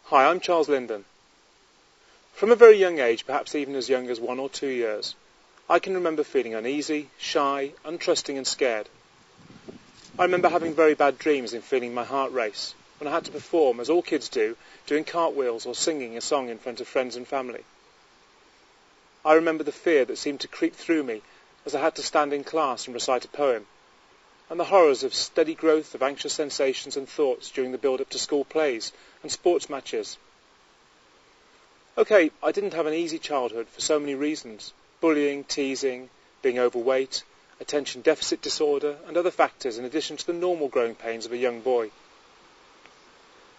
Hi, I'm Charles Linden. From a very young age, perhaps even as young as 1 or 2 years, I can remember feeling uneasy, shy, untrusting and scared. I remember having very bad dreams and feeling my heart race when I had to perform, as all kids do, doing cartwheels or singing a song in front of friends and family. I remember the fear that seemed to creep through me as I had to stand in class and recite a poem, and the horrors of steady growth of anxious sensations and thoughts during the build-up to school plays and sports matches. Okay, I didn't have an easy childhood for so many reasons: bullying, teasing, being overweight, attention deficit disorder, and other factors in addition to the normal growing pains of a young boy.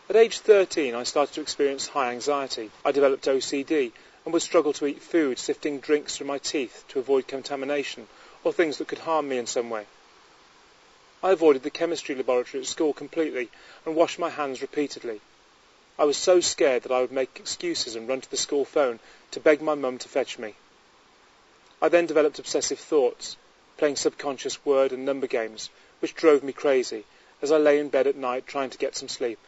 At age 13, I started to experience high anxiety. I developed OCD and would struggle to eat food, sifting drinks through my teeth to avoid contamination or things that could harm me in some way. I avoided the chemistry laboratory at school completely and washed my hands repeatedly. I was so scared that I would make excuses and run to the school phone to beg my mum to fetch me. I then developed obsessive thoughts, playing subconscious word and number games, which drove me crazy as I lay in bed at night trying to get some sleep.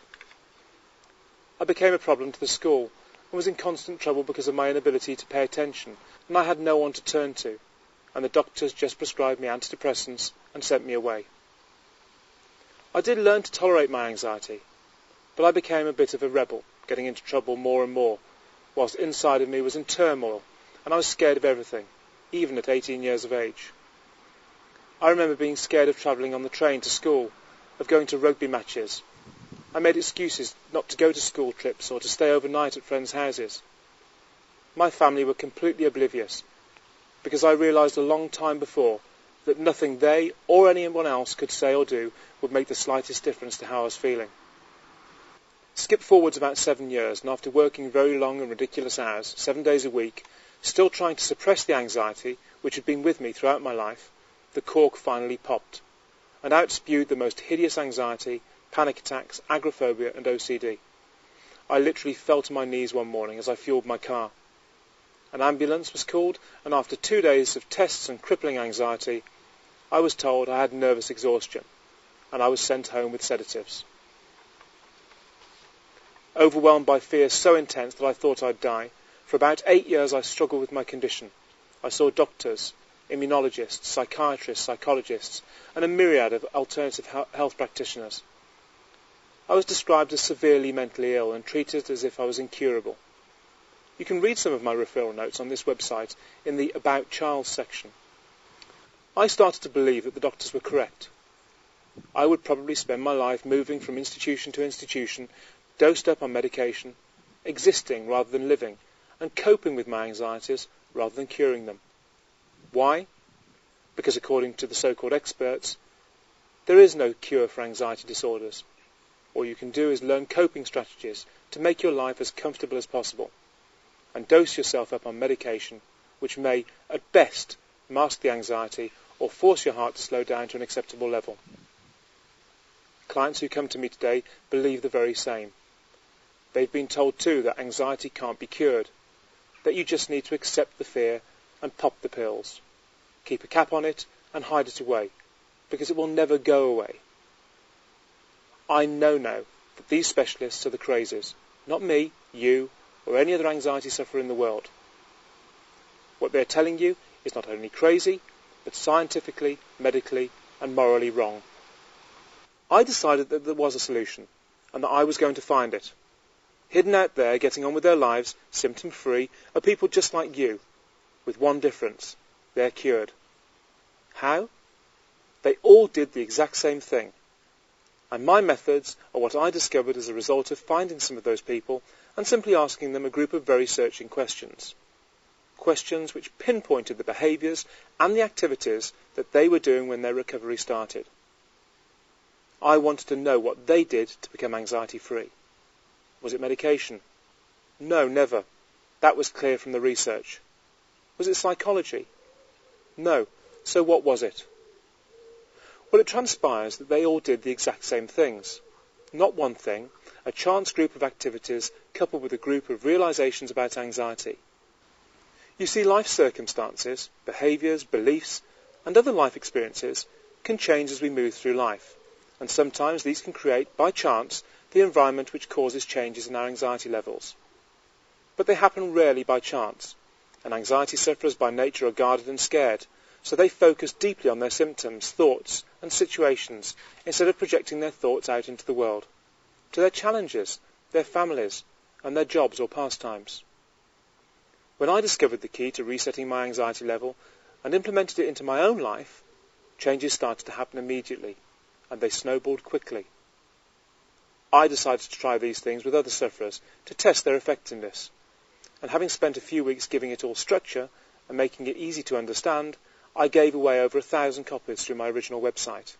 I became a problem to the school and was in constant trouble because of my inability to pay attention, and I had no one to turn to, and the doctors just prescribed me antidepressants and sent me away. I did learn to tolerate my anxiety, but I became a bit of a rebel, getting into trouble more and more, whilst inside of me was in turmoil, and I was scared of everything, even at 18 years of age. I remember being scared of travelling on the train to school, of going to rugby matches. I made excuses not to go to school trips or to stay overnight at friends' houses. My family were completely oblivious, because I realised a long time before that nothing they or anyone else could say or do would make the slightest difference to how I was feeling. Skip forwards about 7 years, and after working very long and ridiculous hours, 7 days a week, still trying to suppress the anxiety which had been with me throughout my life, the cork finally popped, and out spewed the most hideous anxiety, panic attacks, agoraphobia and OCD. I literally fell to my knees one morning as I fueled my car. An ambulance was called, and after 2 days of tests and crippling anxiety, I was told I had nervous exhaustion, and I was sent home with sedatives. Overwhelmed by fear so intense that I thought I'd die, for about 8 years I struggled with my condition. I saw doctors, immunologists, psychiatrists, psychologists, and a myriad of alternative health practitioners. I was described as severely mentally ill and treated as if I was incurable. You can read some of my referral notes on this website in the About Charles section. I started to believe that the doctors were correct. I would probably spend my life moving from institution to institution, dosed up on medication, existing rather than living, and coping with my anxieties rather than curing them. Why? Because according to the so-called experts, there is no cure for anxiety disorders. All you can do is learn coping strategies to make your life as comfortable as possible, and dose yourself up on medication which may, at best, mask the anxiety or force your heart to slow down to an acceptable level. Clients who come to me today believe the very same. They've been told too that anxiety can't be cured, that you just need to accept the fear and pop the pills. Keep a cap on it and hide it away, because it will never go away. I know now that these specialists are the crazies, not me, you, or any other anxiety sufferer in the world. What they're telling you is not only crazy, but scientifically, medically, and morally wrong. I decided that there was a solution, and that I was going to find it. Hidden out there, getting on with their lives, symptom-free, are people just like you, with one difference: they're cured. How? They all did the exact same thing. And my methods are what I discovered as a result of finding some of those people and simply asking them a group of very searching questions. Questions which pinpointed the behaviours and the activities that they were doing when their recovery started. I wanted to know what they did to become anxiety-free. Was it medication? No, never. That was clear from the research. Was it psychology? No. So what was it? Well, it transpires that they all did the exact same things. Not one thing, a chance group of activities coupled with a group of realisations about anxiety. You see, life circumstances, behaviours, beliefs, and other life experiences can change as we move through life, and sometimes these can create, by chance, the environment which causes changes in our anxiety levels. But they happen rarely by chance, and anxiety sufferers by nature are guarded and scared, so they focus deeply on their symptoms, thoughts and situations instead of projecting their thoughts out into the world, to their challenges, their families and their jobs or pastimes. When I discovered the key to resetting my anxiety level and implemented it into my own life, changes started to happen immediately, and they snowballed quickly. I decided to try these things with other sufferers to test their effectiveness, and having spent a few weeks giving it all structure and making it easy to understand, I gave away over 1,000 copies through my original website.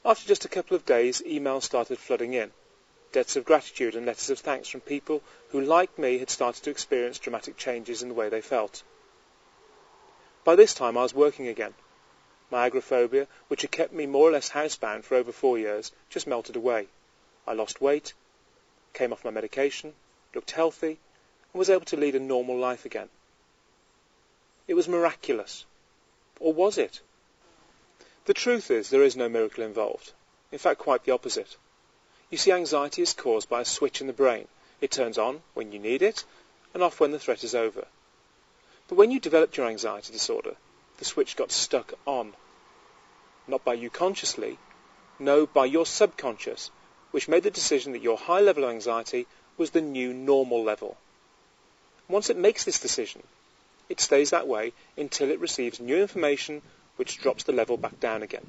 After just a couple of days, emails started flooding in, debts of gratitude and letters of thanks from people who, like me, had started to experience dramatic changes in the way they felt. By this time I was working again. My agoraphobia, which had kept me more or less housebound for over 4 years, just melted away. I lost weight, came off my medication, looked healthy, and was able to lead a normal life again. It was miraculous. Or was it? The truth is, there is no miracle involved. In fact, quite the opposite. You see, anxiety is caused by a switch in the brain. It turns on when you need it, and off when the threat is over. But when you developed your anxiety disorder, the switch got stuck on. Not by you consciously, no, by your subconscious, which made the decision that your high level of anxiety was the new normal level. Once it makes this decision, it stays that way until it receives new information which drops the level back down again.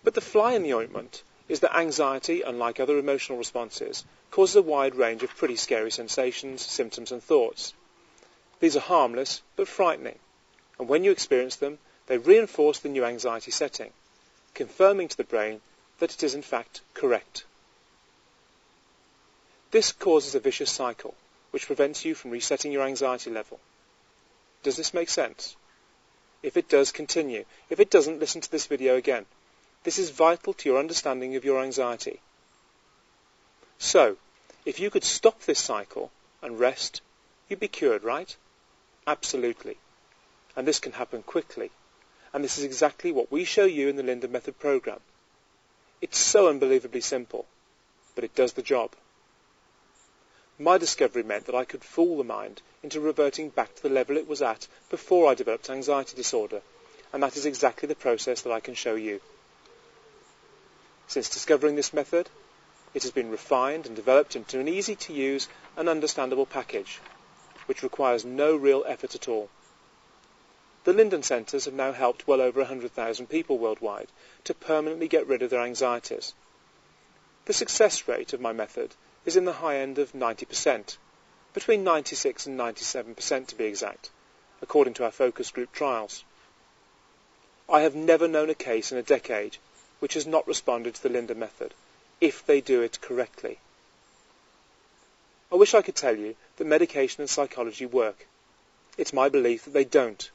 But the fly in the ointment is that anxiety, unlike other emotional responses, causes a wide range of pretty scary sensations, symptoms and thoughts. These are harmless but frightening, and when you experience them, they reinforce the new anxiety setting, confirming to the brain that it is in fact correct. This causes a vicious cycle, which prevents you from resetting your anxiety level. Does this make sense? If it does, continue. If it doesn't, listen to this video again. This is vital to your understanding of your anxiety. So, if you could stop this cycle and rest, you'd be cured, right? Absolutely. And this can happen quickly. And this is exactly what we show you in the Linden Method program. It's so unbelievably simple, but it does the job. My discovery meant that I could fool the mind into reverting back to the level it was at before I developed anxiety disorder, and that is exactly the process that I can show you. Since discovering this method, it has been refined and developed into an easy-to-use and understandable package, which requires no real effort at all. The Linden Centres have now helped well over 100,000 people worldwide to permanently get rid of their anxieties. The success rate of my method is in the high end of 90%, between 96 and 97% to be exact, according to our focus group trials. I have never known a case in a decade which has not responded to the Linden Method, if they do it correctly. I wish I could tell you that medication and psychology work. It's my belief that they don't.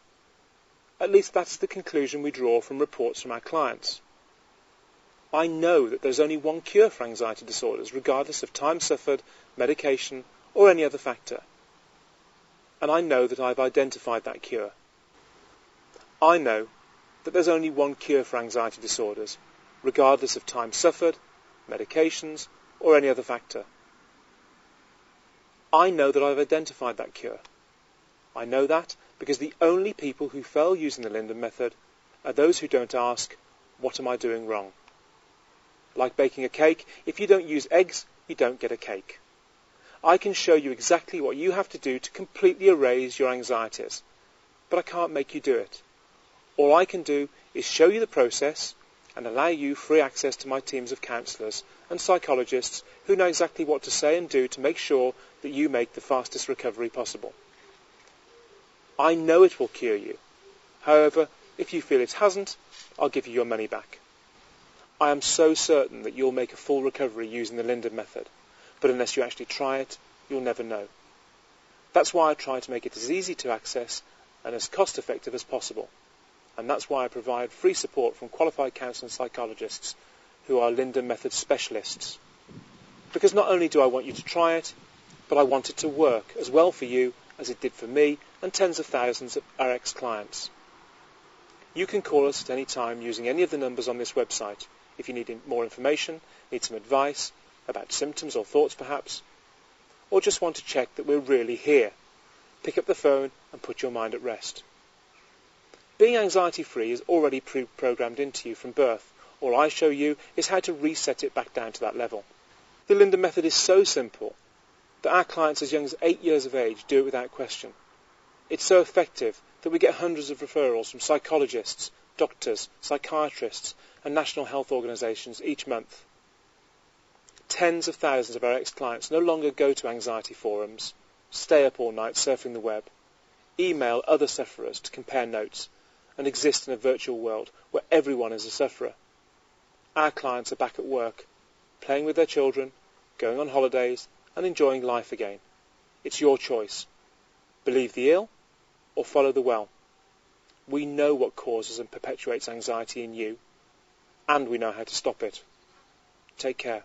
At least that's the conclusion we draw from reports from our clients. I know that there's only one cure for anxiety disorders, regardless of time suffered, medication, or any other factor. And I know that I've identified that cure. I know that there's only one cure for anxiety disorders, regardless of time suffered, medications, or any other factor. I know that I've identified that cure. I know that because the only people who fail using the Linden Method are those who don't ask, what am I doing wrong? Like baking a cake, if you don't use eggs, you don't get a cake. I can show you exactly what you have to do to completely erase your anxieties, but I can't make you do it. All I can do is show you the process and allow you free access to my teams of counsellors and psychologists who know exactly what to say and do to make sure that you make the fastest recovery possible. I know it will cure you. However, if you feel it hasn't, I'll give you your money back. I am so certain that you'll make a full recovery using the Linden Method, but unless you actually try it, you'll never know. That's why I try to make it as easy to access and as cost-effective as possible, and that's why I provide free support from qualified counsellors and psychologists who are Linden Method specialists. Because not only do I want you to try it, but I want it to work as well for you as it did for me and tens of thousands of our ex-clients. You can call us at any time using any of the numbers on this website if you need more information, need some advice about symptoms or thoughts perhaps, or just want to check that we're really here. Pick up the phone and put your mind at rest. Being anxiety-free is already pre-programmed into you from birth. All I show you is how to reset it back down to that level. The Linden Method is so simple that our clients as young as 8 years of age do it without question. It's so effective that we get hundreds of referrals from psychologists, doctors, psychiatrists and national health organisations each month. Tens of thousands of our ex-clients no longer go to anxiety forums, stay up all night surfing the web, email other sufferers to compare notes, and exist in a virtual world where everyone is a sufferer. Our clients are back at work, playing with their children, going on holidays, and enjoying life again. It's your choice. Believe the ill or follow the well. We know what causes and perpetuates anxiety in you, and we know how to stop it. Take care.